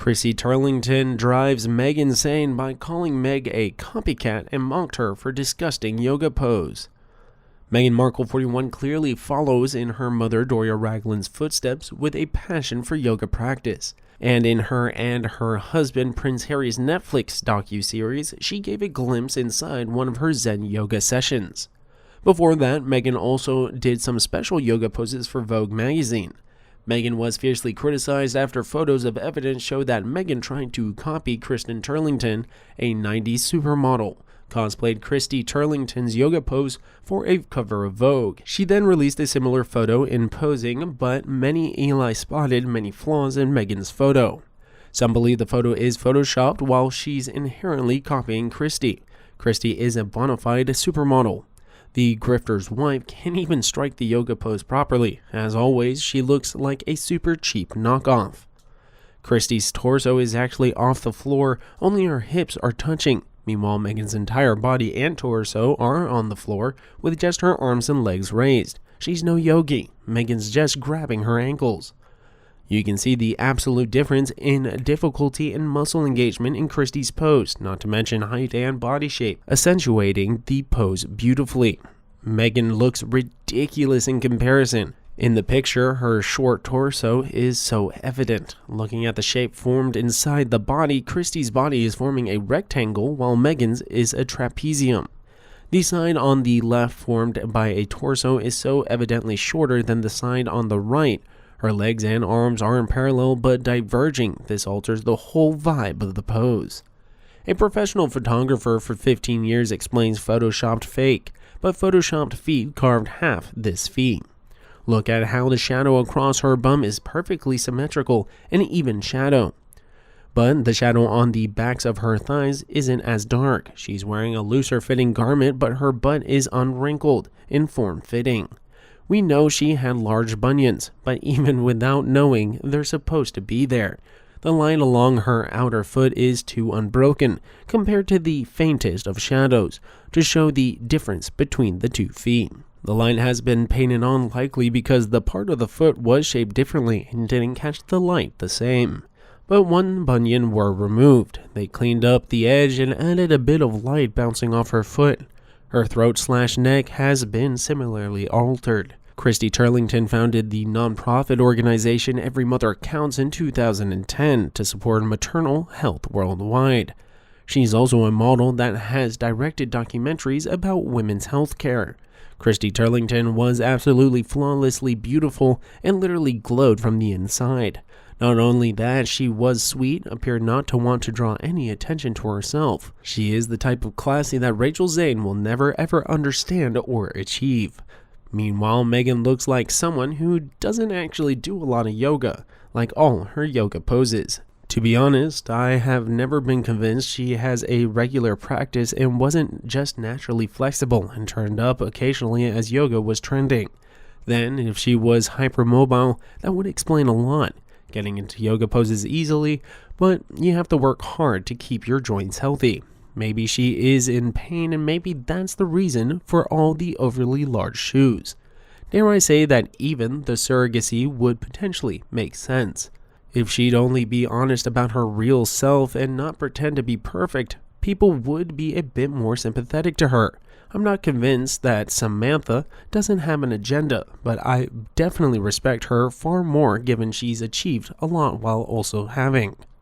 Christy Turlington drives Meg insane by calling Meg a copycat and mocked her for disgusting yoga pose. Meghan Markle, 41, clearly follows in her mother Doria Raglan's footsteps with a passion for yoga practice. And in her and her husband Prince Harry's Netflix docuseries, she gave a glimpse inside one of her Zen yoga sessions. Before that, Meghan also did some special yoga poses for Vogue magazine. Meghan was fiercely criticized after photos of evidence showed that Meghan tried to copy Christy Turlington, a 90s supermodel, cosplayed Christy Turlington's yoga pose for a cover of Vogue. She then released a similar photo in posing, but many Eli spotted many flaws in Meghan's photo. Some believe the photo is photoshopped while she's inherently copying Christy. Christy is a bonafide supermodel. The grifter's wife can't even strike the yoga pose properly. As always, she looks like a super cheap knockoff. Christy's torso is actually off the floor, only her hips are touching. Meanwhile, Meghan's entire body and torso are on the floor, with just her arms and legs raised. She's no yogi. Meghan's just grabbing her ankles. You can see the absolute difference in difficulty and muscle engagement in Christy's pose, not to mention height and body shape, accentuating the pose beautifully. Meghan looks ridiculous in comparison. In the picture, her short torso is so evident. Looking at the shape formed inside the body, Christy's body is forming a rectangle while Meghan's is a trapezium. The side on the left formed by a torso is so evidently shorter than the side on the right. Her legs and arms aren't parallel but diverging. This alters the whole vibe of the pose. A professional photographer for 15 years explains photoshopped fake, but photoshopped feet carved half this feet. Look at how the shadow across her bum is perfectly symmetrical, an even shadow. But the shadow on the backs of her thighs isn't as dark. She's wearing a looser fitting garment, but her butt is unwrinkled and form-fitting. We know she had large bunions, but even without knowing, they're supposed to be there. The line along her outer foot is too unbroken, compared to the faintest of shadows, to show the difference between the 2 feet. The line has been painted on likely because the part of the foot was shaped differently and didn't catch the light the same. But one bunion were removed. They cleaned up the edge and added a bit of light bouncing off her foot. Her throat/neck has been similarly altered. Christy Turlington founded the non-profit organization Every Mother Counts in 2010 to support maternal health worldwide. She's also a model that has directed documentaries about women's health care. Christy Turlington was absolutely flawlessly beautiful and literally glowed from the inside. Not only that, she was sweet, appeared not to want to draw any attention to herself. She is the type of classy that Rachel Zane will never ever understand or achieve. Meanwhile, Meghan looks like someone who doesn't actually do a lot of yoga, like all her yoga poses. To be honest, I have never been convinced she has a regular practice and wasn't just naturally flexible and turned up occasionally as yoga was trending. Then, if she was hypermobile, that would explain a lot. Getting into yoga poses easily, but you have to work hard to keep your joints healthy. Maybe she is in pain and maybe that's the reason for all the overly large shoes. Dare I say that even the surrogacy would potentially make sense. If she'd only be honest about her real self and not pretend to be perfect, people would be a bit more sympathetic to her. I'm not convinced that Samantha doesn't have an agenda, but I definitely respect her far more given she's achieved a lot while also having.